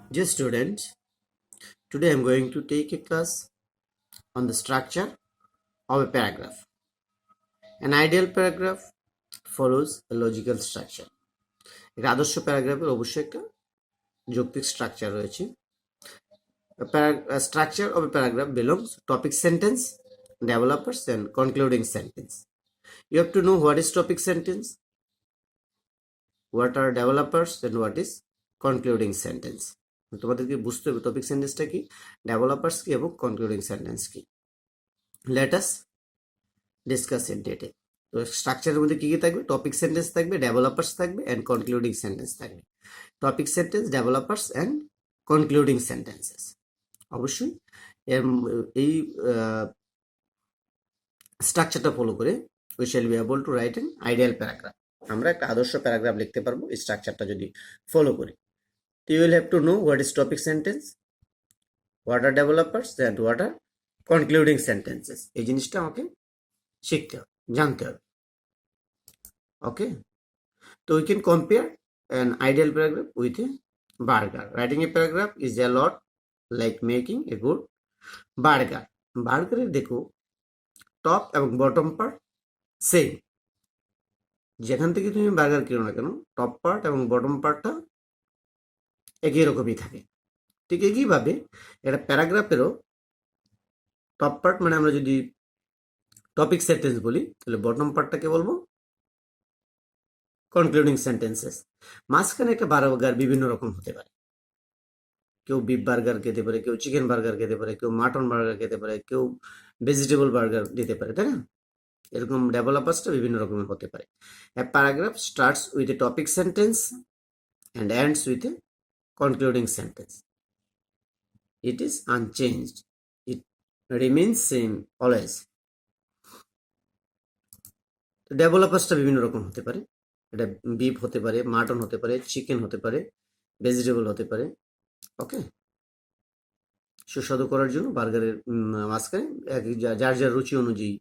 Dear students, today I am going to take a class on the structure of a paragraph. An ideal paragraph follows a logical structure. একটা আদর্শ প্যারাগ্রাফের অবশ্যই একটা যৌক্তিক structure রয়েছে. A structure of a paragraph belongs to topic sentence, developers and concluding sentence. You have to know what is topic sentence, what are developers and what is concluding sentence. তোমাদেরকে বুঝতে হবে topic সেন্টেন্সটা কি, developers কি এবং concluding sentence কি. Let us discuss in detail. তো স্ট্রাকচারের মধ্যে কি কি থাকবে? টপিক সেন্টেন্স থাকবে, ডেভেলপার্স থাকবে অ্যান্ড কনক্লুডিং সেন্টেন্স থাকবে. Topic sentence, developers and concluding sentences. অবশ্যই এই স্ট্রাকচারটা ফলো করে we shall be able two write an ideal paragraph. আমরা একটা আদর্শ প্যারাগ্রাফ লিখতে পারবো এই স্ট্রাকচারটা যদি ফলো করি. তো you will have to know what is topic sentence, what are developers and what are concluding sentences. এই জিনিসটা আমাকে শিখতে হবে, জানতে হবে. Okay, so we can compare an ideal paragraph with a burger. Writing a paragraph is a lot like making a good burger. বার্গারের দেখো top এবং বটম পার্ট সেম. যেখান থেকে তুমি বার্গার কিনো না কেন, টপ পার্ট এবং বটম পার্টটা একই রকমই থাকে. ঠিক একইভাবে একটা প্যারাগ্রাফেরও টপ পার্ট মানে আমরা যদি টপিক সেন্টেন্স বলি তাহলে বটম পার্টটাকে বলবো কনক্লুডিং সেন্টেন্সেস. মাঝখানে একটা বার্গার বিভিন্ন রকম হতে পারে. কেউ বিফ বার্গার খেতে পারে, কেউ চিকেন বার্গার খেতে পারে, কেউ মাটন বার্গার খেতে পারে, কেউ ভেজিটেবল বার্গার দিতে পারে, তাই না? এরকম ডেভেলপার্সটা বিভিন্ন রকমের হতে পারে. A paragraph starts with a topic sentence and ends with a concluding sentence. It is unchanged, it remains same always. ডেভেলপার্সটা বিভিন্ন রকম হতে পারে. এটা বিফ হতে পারে, মাটন হতে পারে, চিকেন হতে পারে, ভেজিটেবল হতে পারে. ওকে, সুস্বাদু করার জন্য বার্গারের মাঝখানে যার যার রুচি অনুযায়ী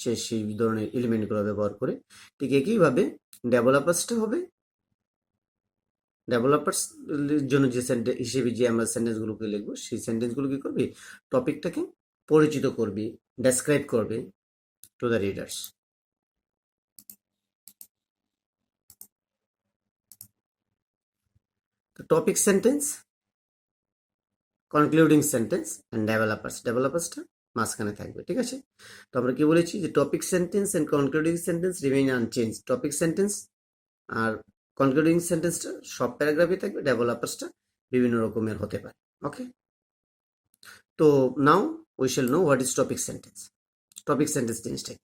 সে সেই ধরনের এলিমেন্টগুলো ব্যবহার করে. ঠিক একইভাবে ডেভেলপার্সটা হবে, ডেভেলপার্স জন্য যে সেন্টেন্স হিসেবে যে আমরা সেন্টেন্সগুলোকে লিখবো সেই সেন্টেন্সগুলো কি করবে? টপিকটাকে পরিচিত করবে, ডেসক্রাইব করবে to the readers. Topic sentence, concluding sentence and ডেভেলপার্সটা মাঝখানে থাকবে. ঠিক আছে, তো আমরা কি বলেছি যে topic sentence and concluding sentence remain unchange. Topic sentence আর কনক্লুডিং সেন্টেন্সটা সব প্যারাগ্রাফে থাকবে, ডেভেলপার্সটা বিভিন্ন রকমের হতে পারে. ওকে, তো now we shall no what is topic sentence. Topic sentence জিনিসটা কি?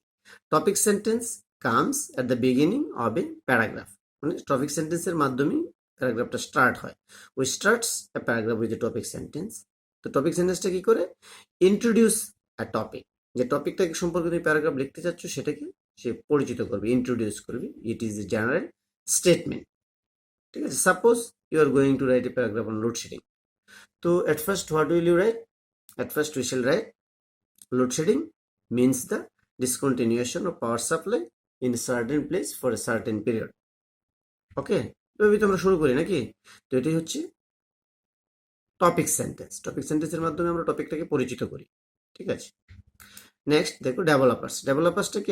Topic sentence comes at the beginning of a paragraph. মানে টপিক সেন্টেন্সের মাধ্যমেই প্যারাগ্রাফটা স্টার্ট হয়. We starts a paragraph with a topic sentence. তো টপিক সেন্টেন্সটা কি করে? ইন্ট্রোডিউস আ টপিক. যে টপিকটা সম্পর্কে তুমি প্যারাগ্রাফ লিখতে চাচ্ছ সেটাকে সে পরিচিত করবে, ইন্ট্রোডিউস করবে. It is a general statement. ঠিক আছে, suppose you are going to write a paragraph on load shedding. তো at first what will you write? At first we shall write load shedding means the discontinuation of power supply in a certain place for a certain period. ওকে, এভাবে তো আমরা শুরু করি নাকি? তো এটাই হচ্ছে টপিক সেন্টেন্স. টপিক সেন্টেন্সের মাধ্যমে আমরা টপিকটাকে পরিচিত করি. ঠিক আছে, নেক্সট দেখো ডেভেলপার্স. ডেভেলপার্সটা কি?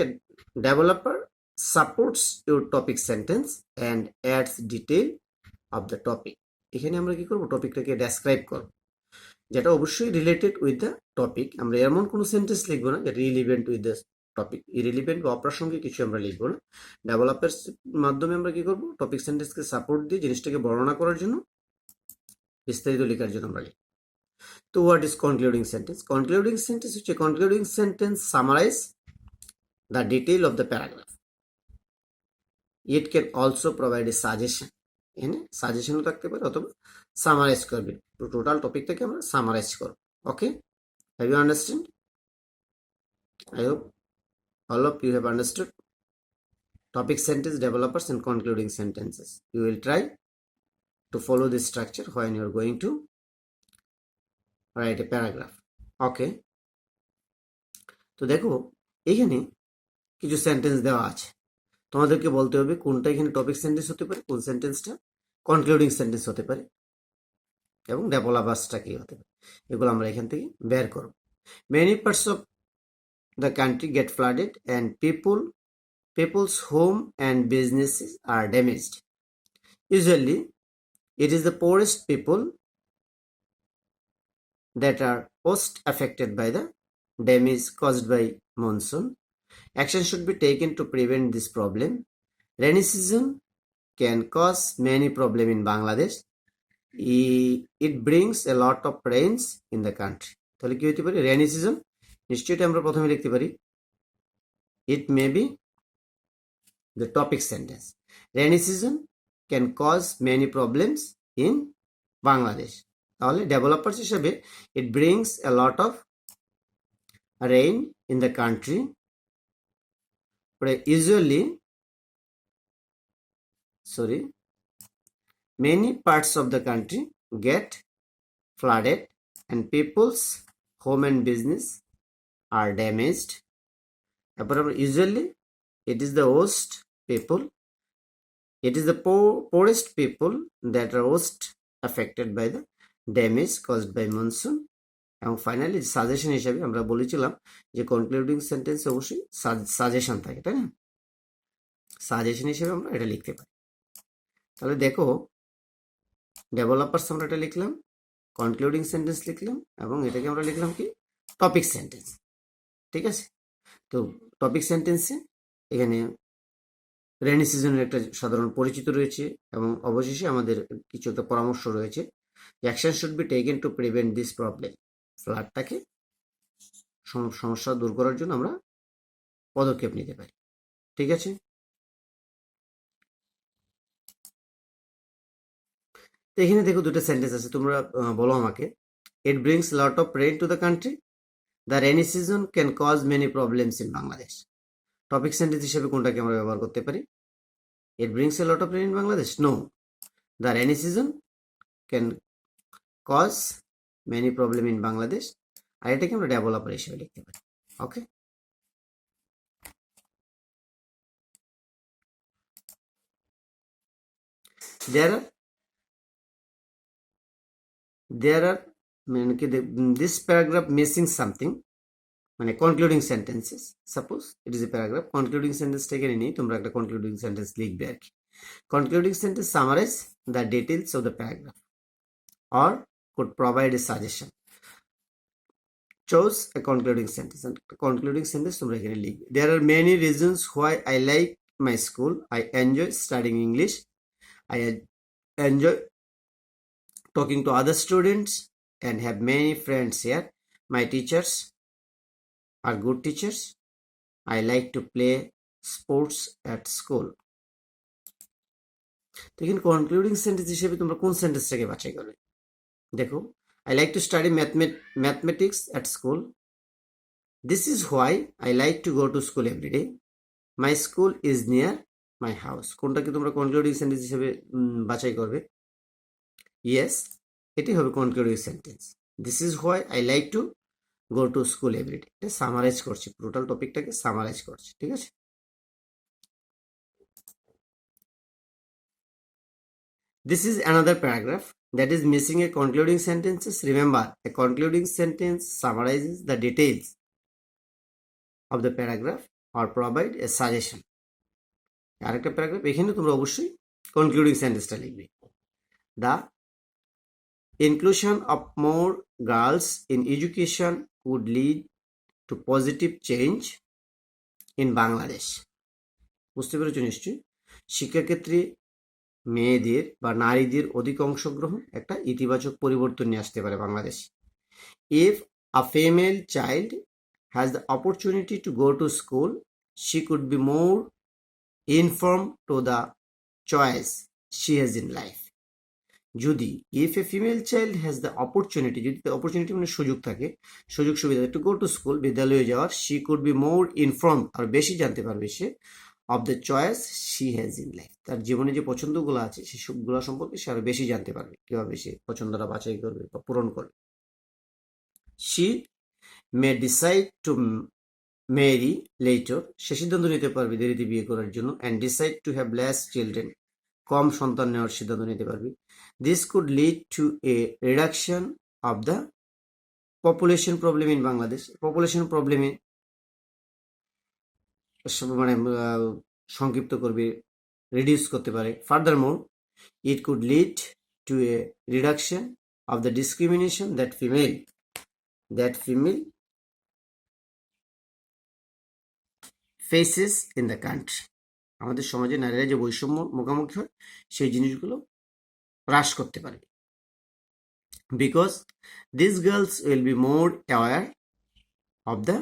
Developer supports your topic sentence and ads detail of the topic. এখানে আমরা কি করবো? টপিকটাকে ডেসক্রাইব করবো, যেটা অবশ্যই রিলেটেড উইথ দ্য টপিক. আমরা এমন কোনো সেন্টেন্স লিখবো না যেটা relevant with the topic. Irrelevant বা অপ্রাসঙ্গিক কিছু আমরা লিখবো না. ডেভেলপার্স মাধ্যমে আমরা কি করবো? টপিক সেন্টেন্সকে সাপোর্ট দিয়ে জিনিসটাকে বর্ণনা করার জন্য, বিস্তারিত লেখার জন্য আমরা লিখি. তো what is concluding sentence? Concluding sentence হচ্ছে concluding sentence summarise the detail of the paragraph. It can also provide a suggestion. এখানে সাজেশনও থাকতে পারে অথবা সামারাইজ করবে. টোটাল টপিকটাকে আমরা সামারাইজ করবো. ওকে, have you understand? I hope all of you have understood topic sentence, developers and concluding sentences. You will try to follow this structure when you are going to write a paragraph. Okay, তো দেখো এখানে কিছু sentence দেওয়া আছে, তোমাদেরকে বলতে হবে কোনটা এখানে টপিক সেন্টেন্স হতে পারে, কোন সেন্টেন্সটা কনক্লুডিং সেন্টেন্স হতে পারে. এবং ডেভেলপার্সটা কি হতে পারে, এগুলো আমরা এখান থেকে বের করব। Many parts of the country get flooded and people's home and businesses are damaged. Usually, it is the poorest people that are most affected by the damage caused by monsoon. Action should be taken to prevent this problem. Rainy season can cause many problems in Bangladesh. It brings a lot of rains in the country. তাহলে কি হতে পারে, rainy season, নিশ্চয়ই আমরা প্রথমে লিখতে পারি it may be the topic sentence. Rainy season can cause many problems in Bangladesh. তাহলে ডেভেলপার্স হিসেবে it brings a lot of rain in the country. Many parts of the country get flooded and people's home and business are damaged. Usually it is the worst people, it is the poorest people that are most affected by the damage caused by monsoon. এবং finally suggestion হিসেবে আমরা বলেছিলাম যে concluding sentence অবশ্যই suggestion থাকে, তাই না? Suggestion হিসেবে আমরা এটা লিখতে পারি। তাহলে দেখো, ডেভেলপার্স আমরা এটা লিখলাম, কনক্লুডিং সেন্টেন্স লিখলাম, এবং এটাকে আমরা লিখলাম কি, টপিক সেন্টেন্স। ঠিক আছে, তো টপিক সেন্টেন্সে এখানে রেনি সিজনের একটা সাধারণ পরিচিত রয়েছে, এবং অবশেষে আমাদের কিছু একটা পরামর্শ রয়েছে। Action should be taken to prevent this problem. ফ্লাডটাকে, সমস্যা দূর করার জন্য আমরা পদক্ষেপ নিতে পারি। ঠিক আছে, তো এখানে দেখো দুটো সেন্টেন্স আছে, তোমরা বলো আমাকে। It brings lot of rain to the country. The rainy season can cause many problems in Bangladesh. Topic sentence হিসেবে কোনটাকে আমরা ব্যবহার করতে পারি? It brings a lot of rain in Bangladesh? No, the rainy season can cause many problem in Bangladesh. আর এটাকে আমরা developer হিসেবে লিখতে পারি। ওকে, there are মানে কি, this paragraph missing something, মানে concluding sentences. Suppose it is a paragraph, concluding সেন্টেন্সটা এখানে নেই, তোমরা একটা কনক্লুডিং সেন্টেন্স লিখবে আর কি। Concluding sentence summarise the details of the paragraph or could provide a suggestion. Choose a concluding sentence. And concluding sentence তোমরা এখানে লিখবে। There are many reasons why I like my school. I enjoy studying English. I enjoy talking to other students and have many friends here. My teachers are good teachers. I like to play sports at school. তো এখানে concluding sentence হিসেবে তোমরা কোন সেন্টেন্সটাকে বাছাই করবে? দেখো, I like to study mathematics at school. This is why I like to go to school every day. My school is near my house. কোনটাকে তোমরা কনক্লুডিং সেন্টেন্স হিসেবে বাছাই করবে? Yes, এটি হবে concluding sentence. This is why I like to go to school every day. এটা summarise করছি, total টপিকটাকে summarise করছি। ঠিক আছে, this is another paragraph that is missing a concluding sentences. Remember, a concluding sentence summarizes the details of the paragraph or provide a suggestion. আরেকটা paragraph, এখানে তোমরা অবশ্যই concluding সেন্টেন্সটা লিখবে। The inclusion of more girls in education would lead to positive change in Bangladesh. বুঝতে পেরেছো নিশ্চয়ই? শিক্ষাক্ষেত্রে মেয়েদের বা নারীদের অধিক অংশগ্রহণ একটা ইতিবাচক পরিবর্তন নিয়ে আসতে পারে Bangladesh. If a female child has the opportunity to go to school, she could be more informed to the choice she has in life. যদি if a female child has the opportunity, যদি অপরচুনিটি মানে সুযোগ থাকে, সুযোগ সুবিধা to go to school, বিদ্যালয়ে যাওয়ার, she could be more informed, আর বেশি জানতে পারবে সে, of the choice she has in life, তার জীবনে যে পছন্দগুলো আছে সেই সবগুলো সম্পর্কে সে আরো বেশি জানতে পারবে, কিভাবে সে পছন্দটা বাছাই করবে বা পূরণ করবে। She may decide to marry later, সে সিদ্ধান্ত নিতে পারবে দেরিতে বিয়ে করার জন্য, and decide to have less children, কম সন্তান নেওয়ার সিদ্ধান্ত নিতে পারবি। This could lead to A reduction of the population problem in Bangladesh. Population প্রবলেমে মানে সংক্ষিপ্ত করবে, রিডিউস করতে পারে। Further more it could lead to a reduction of the discrimination that female faces in the country. আমাদের সমাজে নারীরা যে বৈষম্য মুখোমুখি হয় সেই জিনিসগুলো হ্রাস করতে পারে। Because this girls will be more aware of the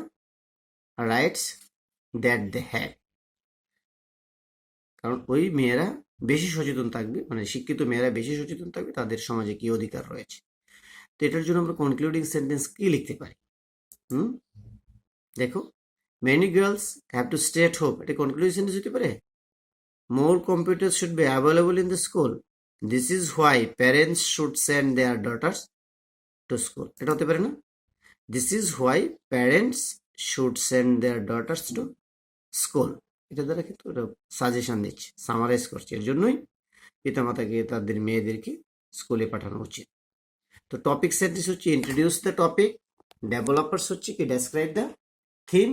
rights that they have. কারণ ওই মেয়েরা বেশি সচেতন থাকবে, মানে শিক্ষিত মেয়েরা বেশি সচেতন থাকবে তাদের সমাজে কি অধিকার রয়েছে। তো এটার জন্য আমরা কনক্লুডিং সেন্টেন্স কি লিখতে পারি? দেখো, many girls have to stay at home, এটা কনক্লুডিং সেন্টেন্স হতে পারে। More computer should be available in the school, this is why parents should send their daughters to school, এটা হতে পারে না? This is why parents should send their daughters to school, এটা দ্বারা কিন্তু ওটা সাজেশন দিচ্ছে, সামারাইজ করছে। এর জন্যই পিতামাতাকে তাদের মেয়েদেরকে স্কুলে পাঠানো উচিত। তো টপিক সেন্টেন্স হচ্ছে ইন্ট্রোডিউস দ্য টপিক, ডেভেলপার্স হচ্ছে কি describe the theme,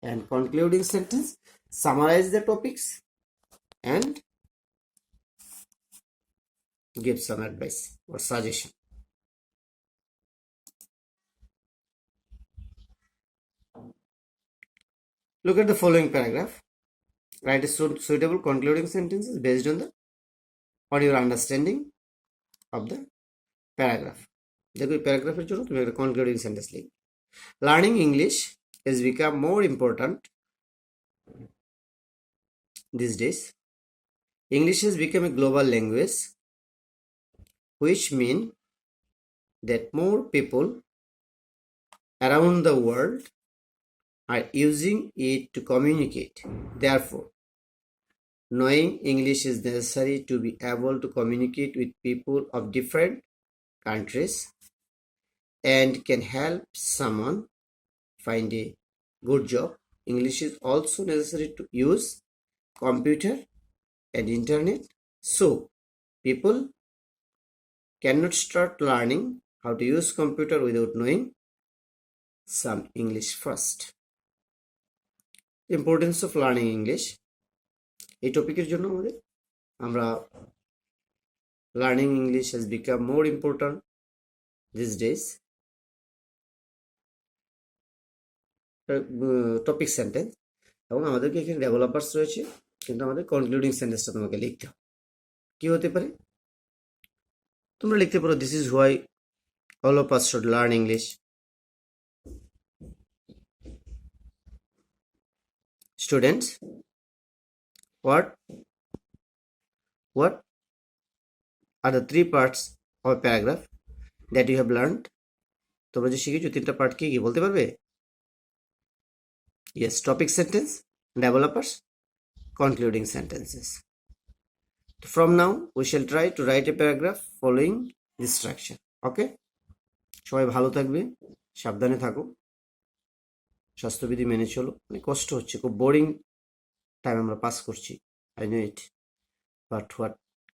and concluding sentence summarise the topics and give some advice or suggestion. Look at the following paragraph. Write a suitable concluding sentences based on your understanding of the paragraph. দেখো এই প্যারাগ্রাফের জন্য তুমি একটা concluding sentence লিখবে। Learning English has become more important these days. English has become a global language, which mean that more people around the world are using it to communicate. Therefore, knowing English is necessary to be able to communicate with people of different countries and can help someone find a good job. English is also necessary to use computer and internet, so people cannot start learning how to use computer without knowing some English first. Importance of learning English, এই টপিকের জন্য আমরা learning English has become more important this days. Topic sentence, এবং আমাদেরকে এখানে developers রয়েছে, কিন্তু আমাদের কনক্লুডিং সেন্টেন্সটা তোমাকে লিখতে হবে। কি হতে পারে? তোমরা লিখতে পারো this is why all of us should learn English. Students, what are the 3 parts of a paragraph that you have learned? তোমরা যে শিখেছো 3টা পার্ট কি কি বলতে পারবে? Yes, topic sentence, developers, concluding sentences. From now we shall try to write a paragraph following this structure. Okay, সবাই ভালো থাকবে, সাবধানে থাকো, স্বাস্থ্যবিধি মেনে চলো। অনেক কষ্ট হচ্ছে, খুব বোরিং টাইম আমরা পাস করছি, I know it, but what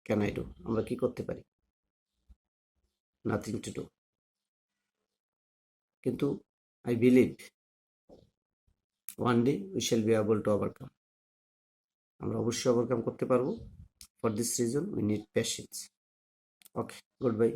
can I do? আমরা কি করতে পারি? Nothing to do. কিন্তু I believe one day we shall be able to overcome. আমরা অবশ্যই ওভারকাম করতে পারবো। For this reason we need patience. Okay, good bye.